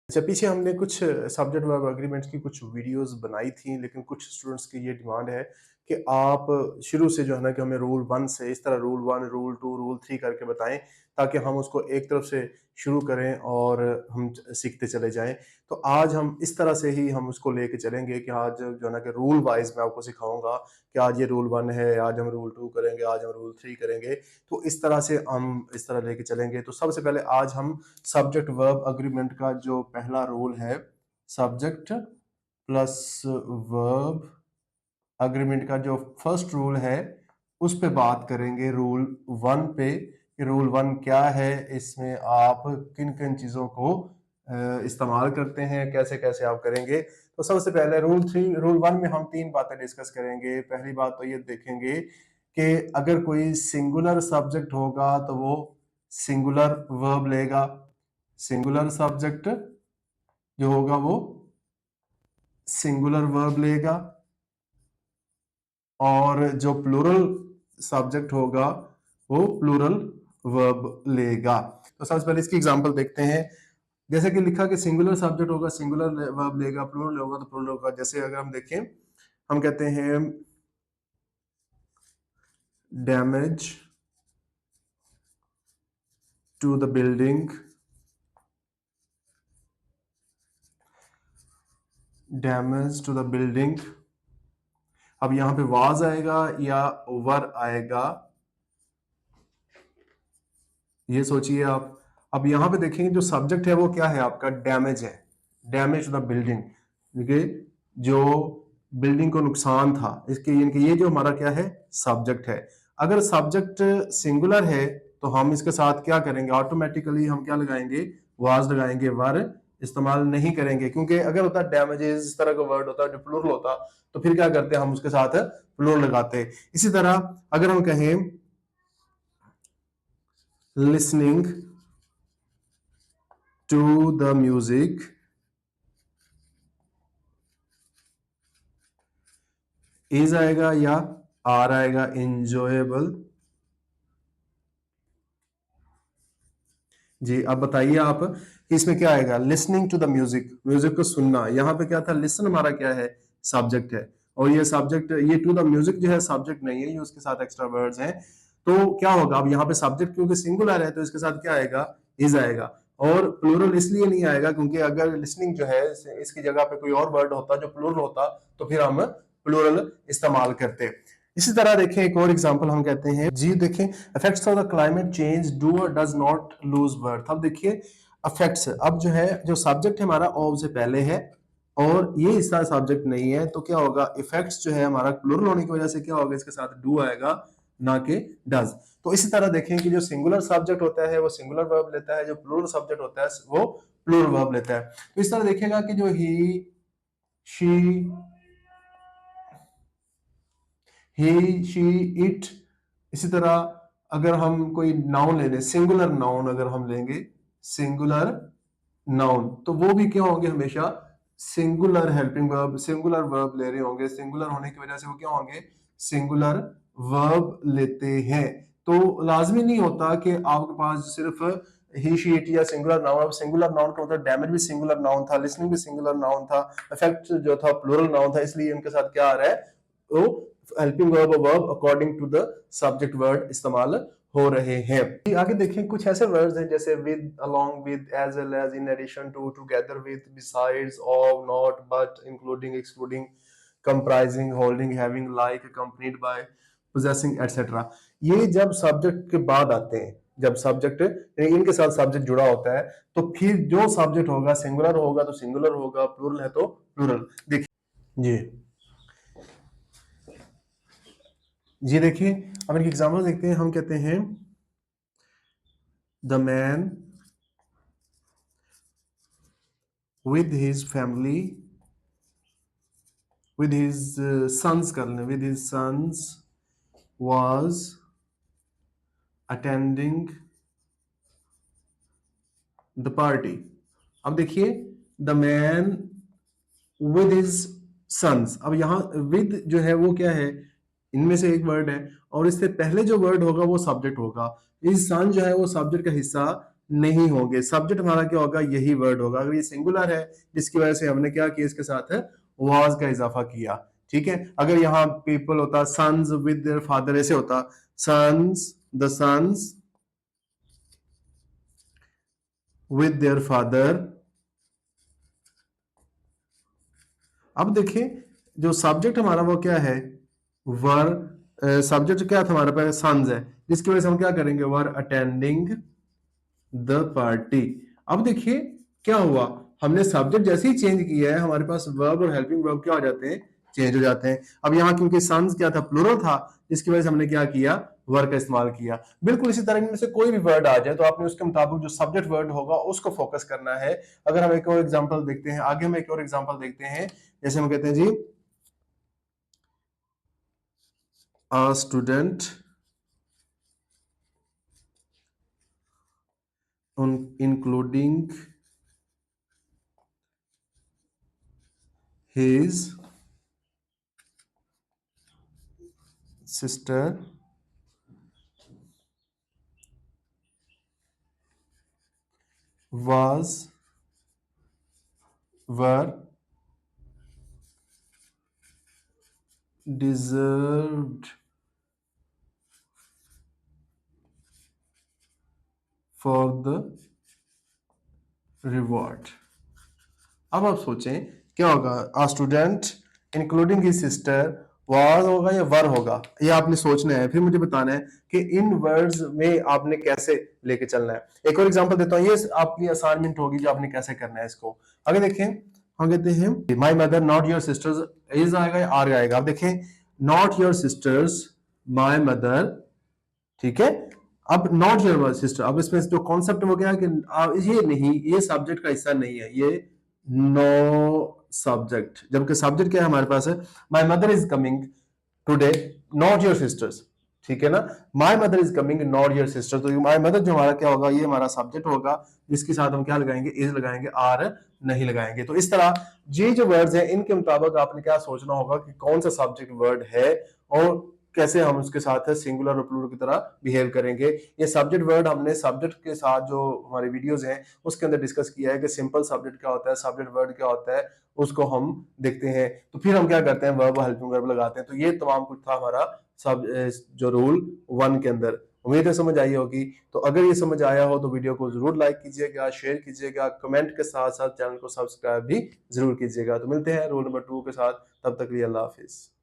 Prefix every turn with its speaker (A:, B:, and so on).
A: अच्छा, पीछे हमने कुछ सब्जेक्ट वर्ब एग्रीमेंट्स की कुछ वीडियोस बनाई थी, लेकिन कुछ स्टूडेंट्स की ये डिमांड है कि आप शुरू से जो है ना कि हमें रूल 1 से इस तरह रूल 1, रूल 2, रूल 3 करके बताएँ, ताकि हम उसको एक तरफ से शुरू करें और हम सीखते चले जाएँ। तो आज हम इस तरह से ही हम उसको लेके चलेंगे कि आज जो है ना कि रूल वाइज़ मैं आपको सिखाऊँगा कि आज ये रूल 1 है, आज हम रूल 2 करेंगे, आज हम रूल 3 करेंगे। तो इस तरह से हम इस तरह लेके चलेंगे। तो सबसे पहले आज हम सब्जेक्ट वर्ब अग्रीमेंट का जो पहला रूल है, सब्जेक्ट प्लस वर्ब अग्रीमेंट का जो फर्स्ट रूल है, उस पे बात करेंगे रूल 1 पे कि रूल 1 क्या है, इसमें आप किन-किन चीज़ों को इस्तेमाल करते हैं, कैसे-कैसे आप करेंगे। तो सबसे पहले रूल 1 में हम 3 बातें डिस्कस करेंगे। पहली बात तो ये देखेंगे कि अगर कोई सिंगुलर सब्जेक्ट होगा, तो वो सिंगुलर वर्ब लेगा। सिंगुलर सब्जेक्ट जो होगा वो सिंगुलर वर्ब लेगा और जो प्लूरल सब्जेक्ट होगा वो प्लूरल वर्ब लेगा। तो सबसे पहले इसकी एग्जांपल देखते हैं। जैसे कि लिखा कि सिंगुलर सब्जेक्ट होगा सिंगुलर वर्ब लेगा, प्लूरल होगा तो प्लूरल होगा। जैसे अगर हम देखें, हम कहते हैं damage to the building, damage to the building. अब यहां पे वाज आएगा या वर आएगा, ये सोचिए आप। अब यहां पे देखेंगे जो सब्जेक्ट है वो क्या है, आपका डैमेज है, डैमेज टू द बिल्डिंग। देखिए, जो बिल्डिंग को नुकसान था, इसके इनके ये जो हमारा क्या है, सब्जेक्ट है। अगर सब्जेक्ट सिंगुलर है तो हम इसके साथ क्या करेंगे, ऑटोमेटिकली हम क्या लगाएंगे, वाज लगाएंगे, वर इस्तेमाल नहीं करेंगे। क्योंकि अगर होता डैमेजेस इस तरह का वर्ड होता, जो प्लूरल होता, तो फिर क्या करते, हम उसके साथ प्लूरल लगाते। इसी तरह अगर हम कहें listening to the music is आएगा या आर आएगा, enjoyable। जी, अब बताइए आप कि इसमें क्या आएगा, listening to the music, music को सुनना। यहाँ पे क्या था, लिसन हमारा क्या है, सब्जेक्ट है। और ये सब्जेक्ट, ये टू द म्यूजिक जो है सब्जेक्ट नहीं है, ये उसके साथ एक्स्ट्रा वर्ड्स हैं। तो क्या होगा, अब यहाँ पे सब्जेक्ट क्योंकि सिंगुलर है तो इसके साथ क्या आएगा, इज आएगा। और प्लूरल इसलिए नहीं आएगा क्योंकि अगर लिसनिंग जो है इसकी जगह पे कोई और वर्ड होता जो प्लूरल होता, तो फिर हम प्लूरल इस्तेमाल करते। इसी तरह देखें, एक और एग्जांपल हम कहते हैं जी, देखें effects of the climate change do और डज नॉट लूज बर्थ। अब देखिए इफेक्ट्स, अब जो है जो सब्जेक्ट है हमारा ऑब से पहले है और ये हिस्सा सब्जेक्ट नहीं है, तो क्या होगा, इफेक्ट्स जो है हमारा प्लूरल होने की वजह से क्या होगा, इसके साथ डू आएगा ना कि डज। तो इसी तरह देखें कि जो सिंगुलर सब्जेक्ट होता है वो सिंगुलर वर्ब लेता है, जो प्लूरल सब्जेक्ट होता है वो प्लूरल वर्ब लेता है। तो इस तरह देखिएगा कि जो शी ही शी इट, इसी तरह अगर हम कोई नाउन ले लें, सिंगुलर नाउन अगर हम लेंगे, सिंगुलर नाउन, तो वो भी क्या होंगे, हमेशा singular helping verb, singular verb ले रहे होंगे। सिंगुलर होने की वजह से वो क्या होंगे, सिंगुलर वर्ब लेते हैं। तो लाजमी नहीं होता कि आपके पास सिर्फ ही शी इट या सिंगुलर नाउन। अब सिंगुलर नाउन का मतलब डैमेज भी सिंगुलर नाउन था, लिसनिंग भी सिंगुलर नाउन था, इफेक्ट जो था प्लूरल नाउन था, इसलिए उनके साथ क्या आ रहा है, वो हेल्पिंग वर्ब और verb according to the subject word इस्तेमाल हो रहे हैं। आगे देखें, कुछ ऐसे वर्ड्स हैं जैसे with, along with, as well as, in addition to, together with, besides, of, not, but, including, excluding, comprising, holding, having, like, accompanied by, possessing, etcetera. ये जब सब्जेक्ट के बाद आते हैं, जब सब्जेक्ट इनके साथ सब्जेक्ट जुड़ा होता है, तो फिर जो सब्जेक्ट होगा सिंगुलर होगा तो सिंगुलर होगा, प्लूरल है तो प्लूरल। देखिए जी, जी देखिए, अब इनके एग्जाम्पल देखते हैं। हम कहते हैं the man with his family, with his sons कर लें, with his sons was attending the party। अब देखिए the man with his sons, अब यहाँ with जो है वो क्या है, इनमें से एक वर्ड है और इससे पहले जो वर्ड होगा वो सब्जेक्ट होगा। इस सन जो है वो सब्जेक्ट का हिस्सा नहीं होंगे। सब्जेक्ट हमारा क्या होगा, यही वर्ड होगा। अगर ये सिंगुलर है जिसकी वजह से हमने क्या किया, इसके साथ वाज का इजाफा किया, ठीक है। अगर यहाँ पीपल होता सन्स विद देयर फादर, ऐसे होता sons, the sons with their father. अब देखिए जो सब्जेक्ट हमारा वो क्या है, वर, सब्जेक्ट क्या था हमारे पास, सन्स है, जिसकी वजह से हम क्या करेंगे, वर अटेंडिंग द पार्टी। अब देखिए क्या हुआ, हमने सब्जेक्ट जैसे ही चेंज किया है, हमारे पास वर्ब और हेल्पिंग वर्ब क्या हो जाते हैं, चेंज हो जाते हैं। अब यहाँ क्योंकि सन्स क्या था, प्लूरल था, जिसकी वजह से हमने क्या किया, वर्ब का इस्तेमाल किया। बिल्कुल इसी तरह में से कोई भी वर्ड आ जाए तो आपने उसके मुताबिक जो सब्जेक्ट वर्ड होगा उसको फोकस करना है। अगर हम एक और एग्जांपल देखते हैं, आगे हम एक और एग्जांपल देखते हैं, जैसे हम कहते हैं जी, a student including his sister were deserved for the reward। अब आप सोचें क्या होगा, a student including his sister, was होगा या वर होगा, ये आपने सोचना है। फिर मुझे बताना है कि इन वर्ड्स में आपने कैसे लेके चलना है। एक और एग्जांपल देता हूँ, ये आपकी असाइनमेंट होगी जो आपने कैसे करना है इसको। आगे देखें, हम कहते हैं my mother not your sisters, is आएगा या आर आएगा। अब देखें not your sisters, my mother, ठीक है। अब नॉट योर सिस्टर, अब इसमें जो कॉन्सेप्ट वो क्या है कि ये नहीं, ये सब्जेक्ट का हिस्सा नहीं है, ये नो सब्जेक्ट। जबकि सब्जेक्ट क्या है हमारे पास है, my mother is coming today, not your sisters, ठीक है ना। My mother is coming, not your sister, तो माय मदर जो हमारा क्या होगा, ये हमारा सब्जेक्ट होगा, जिसके साथ हम क्या लगाएंगे, इज लगाएंगे, आर नहीं लगाएंगे। तो इस तरह ये जो वर्ड्स हैं इनके मुताबिक आपने क्या सोचना होगा कि कौन सा सब्जेक्ट वर्ड है और कैसे हम उसके साथ सिंगुलर और प्लूरल की तरह बिहेव करेंगे। ये सब्जेक्ट वर्ड हमने सब्जेक्ट के साथ जो हमारी वीडियोस हैं उसके अंदर डिस्कस किया है कि सिंपल सब्जेक्ट क्या होता है, सब्जेक्ट वर्ड क्या होता है, उसको हम देखते हैं। तो फिर हम क्या करते हैं, वर्ब हेल्पिंग वर्ब लगाते हैं। तो ये तमाम कुछ था हमारा सब जो रूल 1 के अंदर। उम्मीद है समझ आई होगी। तो अगर ये समझ आया हो तो वीडियो को जरूर लाइक कीजिएगा, शेयर कीजिएगा, कमेंट के साथ साथ चैनल को सब्सक्राइब भी जरूर कीजिएगा। तो मिलते हैं रूल नंबर 2 के साथ, तब तक के लिए अल्लाह हाफिज।